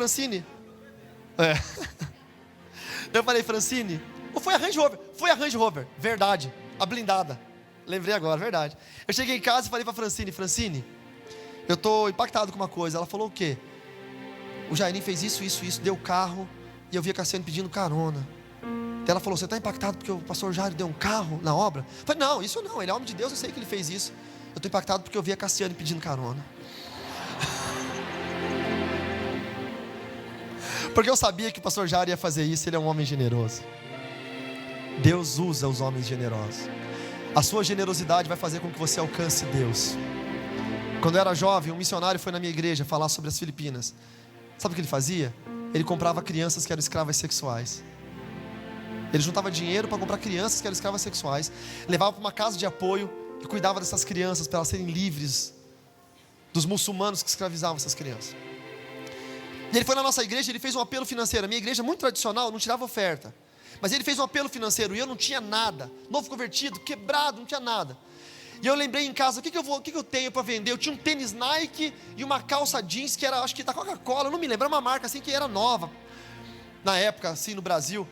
Francine, ou foi a Range Rover? Foi a Range Rover, verdade, a blindada. Lembrei agora, verdade. Eu cheguei em casa e falei para Francine, eu estou impactado com uma coisa. Ela falou o quê? O Jairinho fez isso, deu o carro, e eu vi a Cassiane pedindo carona. Ela falou, você está impactado porque o pastor Jairo deu um carro na obra? Eu falei, não, isso não, ele é homem de Deus, eu sei que ele fez isso. Eu estou impactado porque eu vi a Cassiane pedindo carona. Porque eu sabia que o pastor Jairo ia fazer isso, ele é um homem generoso. Deus usa os homens generosos. A sua generosidade vai fazer com que você alcance Deus. Quando eu era jovem, um missionário foi na minha igreja falar sobre as Filipinas. Sabe o que ele fazia? Ele comprava crianças que eram escravas sexuais. Ele juntava dinheiro para comprar crianças que eram escravas sexuais, levava para uma casa de apoio e cuidava dessas crianças para elas serem livres dos muçulmanos que escravizavam essas crianças. E ele foi na nossa igreja, ele fez um apelo financeiro. A minha igreja, muito tradicional, não tirava oferta, mas ele fez um apelo financeiro e eu não tinha nada, novo convertido, quebrado, não tinha nada. E eu lembrei em casa, o que eu tenho para vender? Eu tinha um tênis Nike e uma calça jeans que era, acho que da Coca-Cola, não me lembro, era uma marca assim que era nova na época, assim, no Brasil.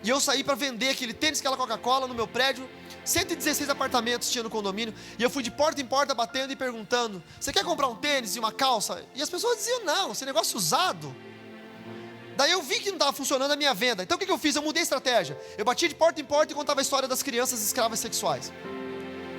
E eu saí para vender aquele tênis, aquela Coca-Cola no meu prédio. 116 apartamentos tinha no condomínio. E eu fui de porta em porta batendo e perguntando, você quer comprar um tênis e uma calça? E as pessoas diziam, não, esse negócio usado. Daí eu vi que não estava funcionando a minha venda. Então o que eu fiz? Eu mudei a estratégia. Eu batia de porta em porta e contava a história das crianças escravas sexuais.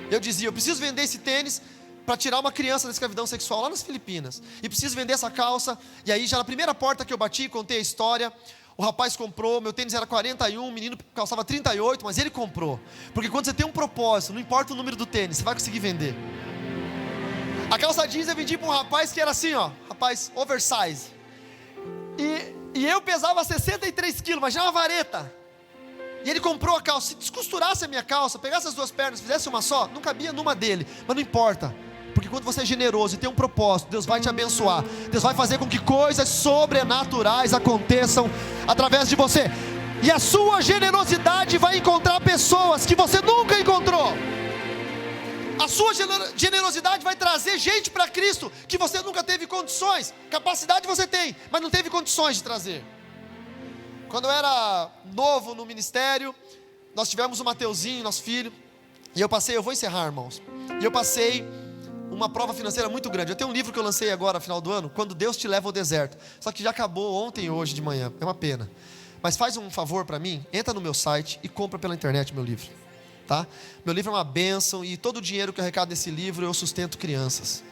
Eu dizia, eu preciso vender esse tênis para tirar uma criança da escravidão sexual lá nas Filipinas. E preciso vender essa calça. E aí já na primeira porta que eu bati, contei a história. O rapaz comprou, meu tênis era 41, o menino calçava 38, mas ele comprou. Porque quando você tem um propósito, não importa o número do tênis, você vai conseguir vender. A calça jeans eu vendi para um rapaz que era assim, ó, rapaz oversize. E eu pesava 63 quilos, imagina uma vareta. E ele comprou a calça. Se descosturasse a minha calça, pegasse as duas pernas, fizesse uma só, não cabia numa dele. Mas não importa, porque quando você é generoso e tem um propósito, Deus vai te abençoar. Deus vai fazer com que coisas sobrenaturais aconteçam através de você. E a sua generosidade vai encontrar pessoas que você nunca encontrou. A sua generosidade vai trazer gente para Cristo que você nunca teve condições. Capacidade você tem, mas não teve condições de trazer. Quando eu era novo no ministério, nós tivemos o Mateuzinho, nosso filho. E eu vou encerrar, irmãos. E eu passei uma prova financeira muito grande. Eu tenho um livro que eu lancei agora, no final do ano, Quando Deus Te Leva ao Deserto. Só que já acabou ontem e hoje de manhã, é uma pena. Mas faz um favor para mim, entra no meu site e compra pela internet meu livro. Tá? Meu livro é uma bênção e todo o dinheiro que eu arrecado desse livro eu sustento crianças.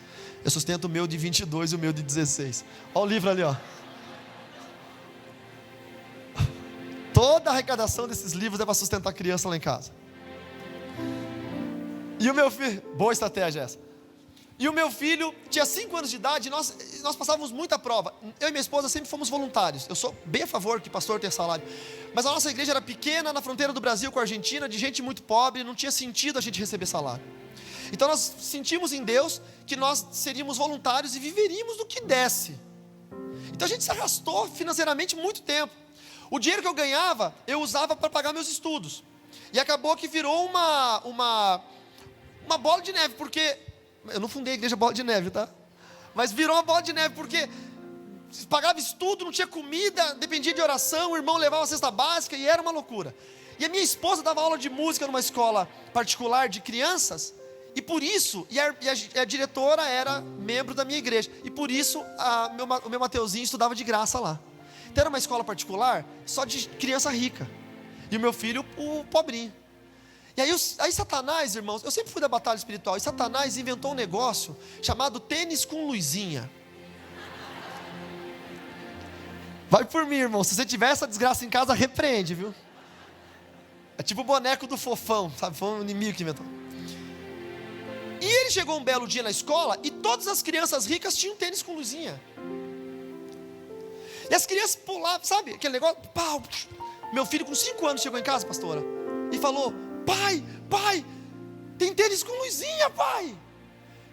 Eu sustento o meu de 22 e o meu de 16. Olha o livro ali, ó. Toda a arrecadação desses livros é para sustentar criança lá em casa. E o meu filho, boa estratégia essa. E o meu filho tinha 5 anos de idade e nós passávamos muita prova. Eu e minha esposa sempre fomos voluntários. Eu sou bem a favor que pastor tenha salário. Mas a nossa igreja era pequena, na fronteira do Brasil com a Argentina, de gente muito pobre, não tinha sentido a gente receber salário. Então nós sentimos em Deus que nós seríamos voluntários e viveríamos do que desse. Então a gente se arrastou financeiramente muito tempo. O dinheiro que eu ganhava, eu usava para pagar meus estudos. E acabou que virou uma bola de neve, porque... Eu não fundei a igreja bola de neve, tá? Mas virou uma bola de neve, porque pagava estudo, não tinha comida, dependia de oração, o irmão levava a cesta básica e era uma loucura. E a minha esposa dava aula de música numa escola particular de crianças, e por isso, a diretora era membro da minha igreja, e por isso o meu Mateuzinho estudava de graça lá. Então era uma escola particular só de criança rica, e o meu filho, o pobrinho. E aí Satanás, irmãos, eu sempre fui da batalha espiritual, e Satanás inventou um negócio chamado tênis com luzinha. Vai por mim, irmão, se você tiver essa desgraça em casa, repreende, viu? É tipo o boneco do fofão, sabe? Foi um inimigo que inventou. E ele chegou um belo dia na escola, e todas as crianças ricas tinham tênis com luzinha. E as crianças pulavam, sabe? Aquele negócio, pau. Meu filho com 5 anos chegou em casa, pastora, e falou: Pai, tem tênis com luzinha, pai.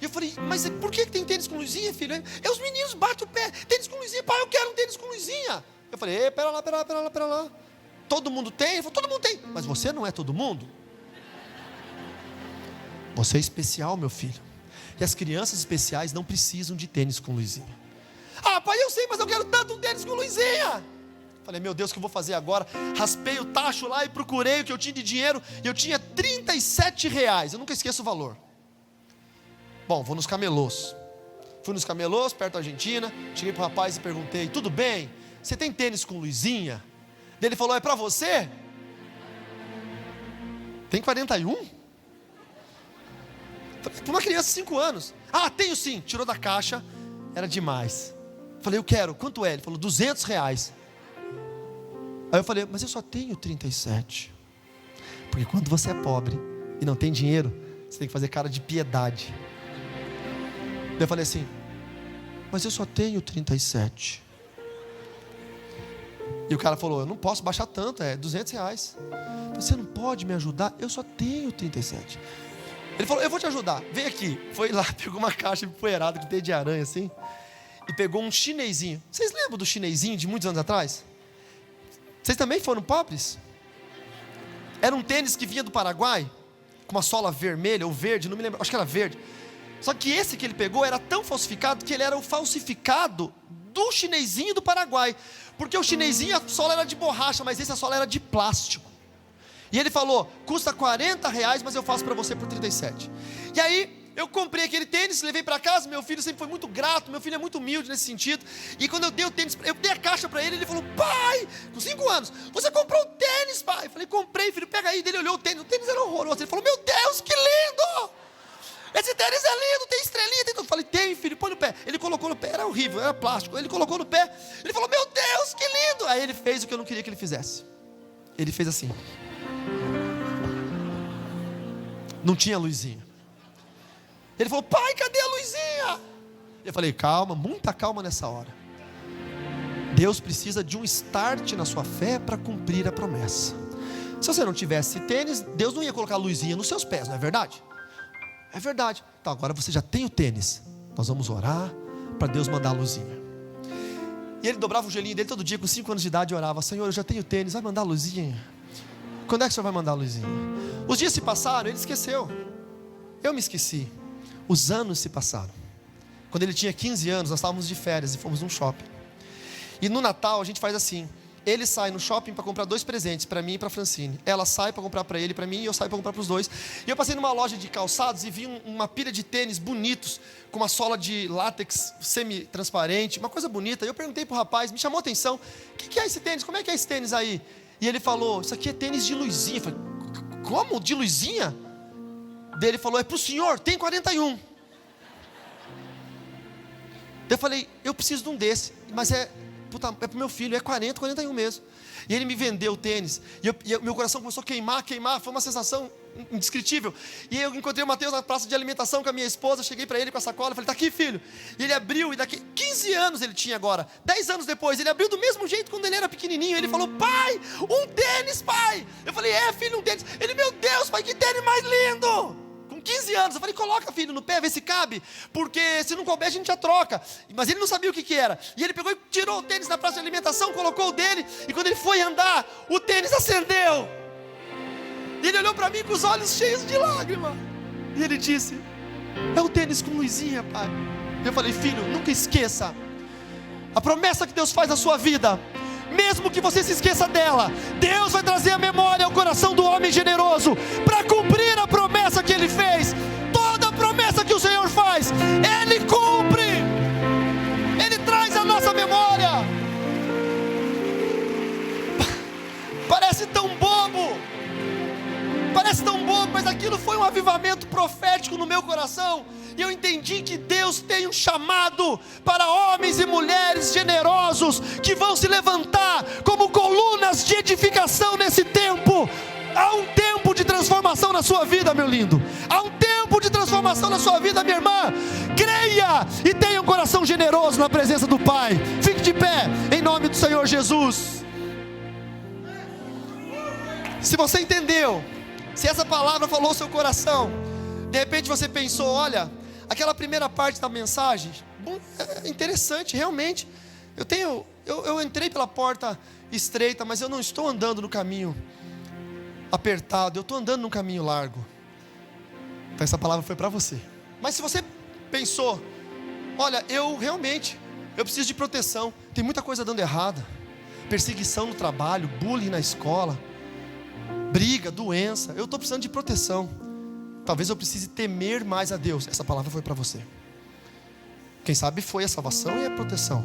E eu falei: mas por que tem tênis com luzinha, filho? Os meninos batem o pé, tênis com luzinha, pai, eu quero um tênis com luzinha. Eu falei: pera lá. Todo mundo tem? Ele falou: todo mundo tem. Mas você não é todo mundo. Você é especial, meu filho. E as crianças especiais não precisam de tênis com luzinha. Ah, pai, eu sei, mas eu quero tanto um tênis com luzinha. Falei: meu Deus, o que eu vou fazer agora? Raspei o tacho lá e procurei o que eu tinha de dinheiro. E eu tinha R$37. Eu nunca esqueço o valor. Bom, vou nos camelôs. Fui nos camelôs, perto da Argentina. Cheguei para o rapaz e perguntei: tudo bem? Você tem tênis com luzinha? Ele falou: é para você? Tem 41? Para uma criança de 5 anos. Ah, tenho sim. Tirou da caixa. Era demais. Falei: eu quero. Quanto é? Ele falou: R$200. Aí eu falei: mas eu só tenho 37. Porque quando você é pobre e não tem dinheiro, você tem que fazer cara de piedade. Daí eu falei assim: mas eu só tenho 37. E o cara falou: eu não posso baixar tanto, é R$200. Você não pode me ajudar? Eu só tenho 37. Ele falou: eu vou te ajudar, vem aqui. Foi lá, pegou uma caixa empoeirada que tem de aranha assim, e pegou um chinesinho. Vocês lembram do chinesinho de muitos anos atrás? Vocês também foram pobres? Era um tênis que vinha do Paraguai, com uma sola vermelha ou verde, não me lembro, acho que era verde. Só que esse que ele pegou era tão falsificado que ele era o falsificado do chinesinho do Paraguai. Porque o chinesinho, a sola era de borracha, mas esse a sola era de plástico. E ele falou: custa R$40, mas eu faço para você por 37. E aí eu comprei aquele tênis, levei para casa. Meu filho sempre foi muito grato, meu filho é muito humilde nesse sentido. E quando eu dei o tênis, eu dei a caixa para ele, ele falou: pai, com 5 anos, você comprou o tênis, pai? Eu falei: comprei, filho, pega aí. Ele olhou o tênis era horroroso. Ele falou: meu Deus, que lindo! esse tênis é lindo, tem estrelinha, tem tudo. Eu falei, tem, filho, põe no pé. Ele colocou no pé, era horrível, era plástico. Ele colocou no pé, ele falou, meu Deus, que lindo. Aí ele fez o que eu não queria que ele fizesse. Ele fez assim. Não tinha luzinha. Ele falou, pai, cadê a luzinha? Eu falei, calma, muita calma nessa hora. Deus precisa de um start na sua fé para cumprir a promessa. Se você não tivesse tênis, Deus não ia colocar a luzinha nos seus pés, não é verdade? É verdade. Então agora você já tem o tênis. Nós vamos orar para Deus mandar a luzinha. E ele dobrava o gelinho dele todo dia, com 5 anos de idade, e orava, Senhor, eu já tenho tênis, vai mandar a luzinha? Quando é que o Senhor vai mandar a luzinha? Os dias se passaram, ele esqueceu. Eu me esqueci. Os anos se passaram. Quando ele tinha 15 anos, nós estávamos de férias e fomos num shopping. E no Natal a gente faz assim, ele sai no shopping para comprar 2 presentes, para mim e para a Francine. Ela sai para comprar para ele e para mim, e eu saio para comprar para os dois. E eu passei numa loja de calçados e vi uma pilha de tênis bonitos, com uma sola de látex semi-transparente, uma coisa bonita. E eu perguntei para o rapaz, me chamou a atenção, o que é esse tênis? Como é que é esse tênis aí? E ele falou, isso aqui é tênis de luzinha. Eu falei, como? De luzinha? Daí ele falou, é para o senhor, tem 41. Daí eu falei, eu preciso de um desse, mas é para o meu filho, é 40, 41 mesmo. E ele me vendeu o tênis, e meu coração começou a queimar, foi uma sensação indescritível. E eu encontrei o Mateus na praça de alimentação com a minha esposa, cheguei para ele com a sacola, falei, está aqui, filho. E ele abriu, e daqui 15 anos ele tinha agora, 10 anos depois, ele abriu do mesmo jeito quando ele era pequenininho. Ele falou, pai, um tênis, pai. Eu falei, filho, um tênis. Ele, meu Deus, pai, que tênis mais lindo. Com 15 anos, eu falei, coloca, filho, no pé, vê se cabe, porque se não couber a gente já troca. Mas ele não sabia o que era. E ele pegou e tirou o tênis da praça de alimentação, colocou o dele, e quando ele foi andar, o tênis acendeu. E ele olhou para mim com os olhos cheios de lágrima. E ele disse, é o tênis com luzinha, pai. Eu falei, filho, nunca esqueça a promessa que Deus faz na sua vida. Mesmo que você se esqueça dela, Deus vai trazer a memória ao coração do homem generoso, para cumprir a promessa que Ele fez. Toda a promessa que o Senhor faz, Ele cumpre. Ele traz a nossa memória. Parece tão bobo, mas aquilo foi um avivamento profético no meu coração. E eu entendi que Deus tem um chamado para homens e mulheres generosos, que vão se levantar como colunas de edificação nesse tempo. Há um tempo de transformação na sua vida, meu lindo. Há um tempo de transformação na sua vida, minha irmã. Creia e tenha um coração generoso na presença do Pai. Fique de pé, em nome do Senhor Jesus. Se você entendeu, se essa palavra falou ao seu coração, de repente você pensou, olha, aquela primeira parte da mensagem, é interessante, realmente. Eu entrei pela porta estreita, mas eu não estou andando no caminho apertado, eu estou andando no caminho largo. Então essa palavra foi para você. Mas se você pensou, olha, eu preciso de proteção, tem muita coisa dando errada, perseguição no trabalho, bullying na escola, briga, doença, eu estou precisando de proteção. Talvez eu precise temer mais a Deus. Essa palavra foi para você. Quem sabe foi a salvação e a proteção.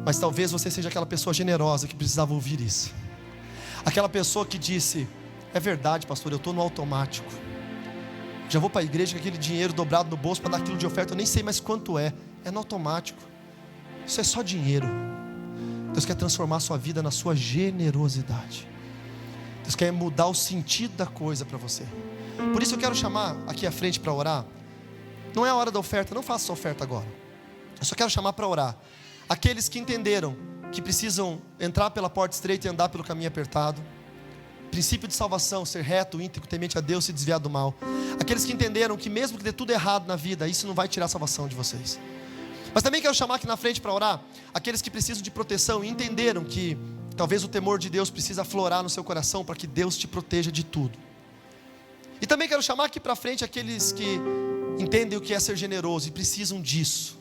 Mas talvez você seja aquela pessoa generosa que precisava ouvir isso. Aquela pessoa que disse, é verdade, pastor, eu estou no automático. Já vou para a igreja com aquele dinheiro dobrado no bolso para dar aquilo de oferta, eu nem sei mais quanto é no automático. Isso é só dinheiro. Deus quer transformar a sua vida na sua generosidade. Deus quer mudar o sentido da coisa para você. Por isso eu quero chamar aqui à frente para orar. Não é a hora da oferta, não faça essa oferta agora. Eu só quero chamar para orar aqueles que entenderam que precisam entrar pela porta estreita e andar pelo caminho apertado. Princípio de salvação, ser reto, íntegro, temente a Deus, se desviar do mal. Aqueles que entenderam que mesmo que dê tudo errado na vida, isso não vai tirar a salvação de vocês. Mas também quero chamar aqui na frente para orar aqueles que precisam de proteção e entenderam que talvez o temor de Deus precisa aflorar no seu coração para que Deus te proteja de tudo. E também quero chamar aqui para frente aqueles que entendem o que é ser generoso e precisam disso.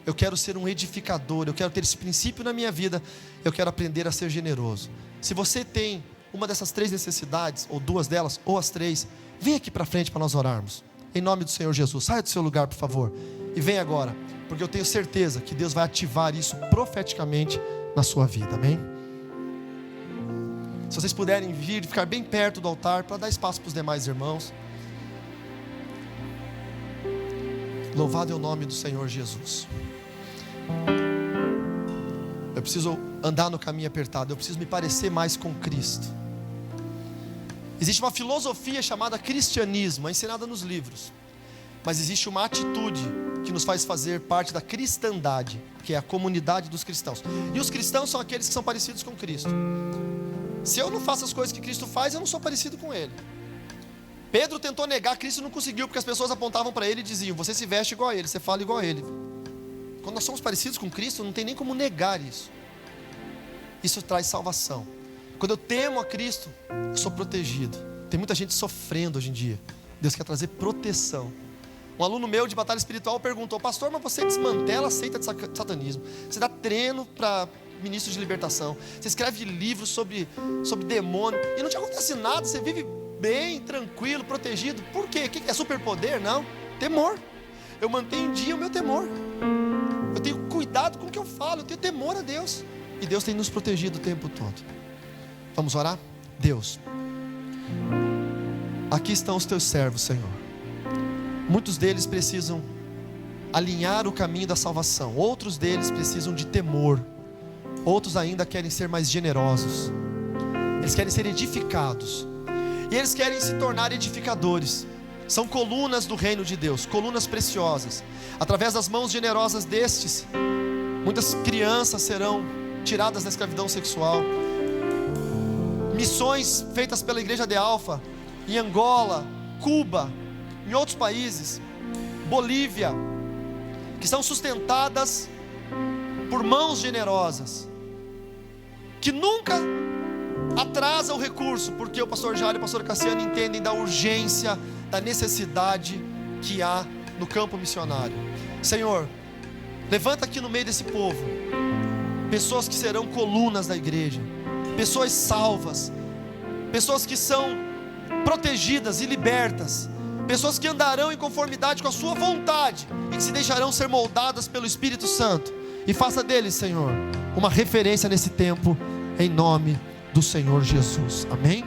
Eu quero ser um edificador, eu quero ter esse princípio na minha vida, eu quero aprender a ser generoso. Se você tem uma dessas 3 necessidades, ou 2 delas, ou as 3, vem aqui para frente para nós orarmos. Em nome do Senhor Jesus, saia do seu lugar, por favor, e vem agora, porque eu tenho certeza que Deus vai ativar isso profeticamente na sua vida, amém? Se vocês puderem vir, ficar bem perto do altar, para dar espaço para os demais irmãos. Louvado é o nome do Senhor Jesus. Eu preciso andar no caminho apertado, eu preciso me parecer mais com Cristo. Existe uma filosofia chamada cristianismo, é ensinada nos livros. Mas existe uma atitude que nos faz fazer parte da cristandade, que é a comunidade dos cristãos. E os cristãos são aqueles que são parecidos com Cristo. Se eu não faço as coisas que Cristo faz, eu não sou parecido com Ele. Pedro tentou negar Cristo e não conseguiu, porque as pessoas apontavam para ele e diziam: você se veste igual a Ele, você fala igual a Ele. Quando nós somos parecidos com Cristo, não tem nem como negar isso. Isso traz salvação. Quando eu temo a Cristo, eu sou protegido. Tem muita gente sofrendo hoje em dia. Deus quer trazer proteção. Um aluno meu de batalha espiritual perguntou: pastor, mas você desmantela a seita de satanismo, você dá treino para ministros de libertação, você escreve livros sobre demônio, e não te acontece nada, você vive bem, tranquilo, protegido. Por quê? É superpoder? Não, temor. Eu mantenho em dia o meu temor. Eu tenho cuidado com o que eu falo, eu tenho temor a Deus. E Deus tem nos protegido o tempo todo. Vamos orar? Deus, aqui estão os teus servos, Senhor. Muitos deles precisam alinhar o caminho da salvação. Outros deles precisam de temor. Outros ainda querem ser mais generosos. Eles querem ser edificados. E eles querem se tornar edificadores. São colunas do reino de Deus, colunas preciosas. Através das mãos generosas destes, muitas crianças serão tiradas da escravidão sexual. Missões feitas pela igreja de Alfa em Angola, Cuba, em outros países, Bolívia, que são sustentadas por mãos generosas, que nunca atrasa o recurso, porque o pastor Jário e o pastor Cassiano entendem da urgência, da necessidade que há no campo missionário. Senhor, levanta aqui no meio desse povo pessoas que serão colunas da igreja, pessoas salvas, pessoas que são protegidas e libertas, pessoas que andarão em conformidade com a sua vontade e que se deixarão ser moldadas pelo Espírito Santo. E faça deles, Senhor, uma referência nesse tempo, em nome do Senhor Jesus. Amém?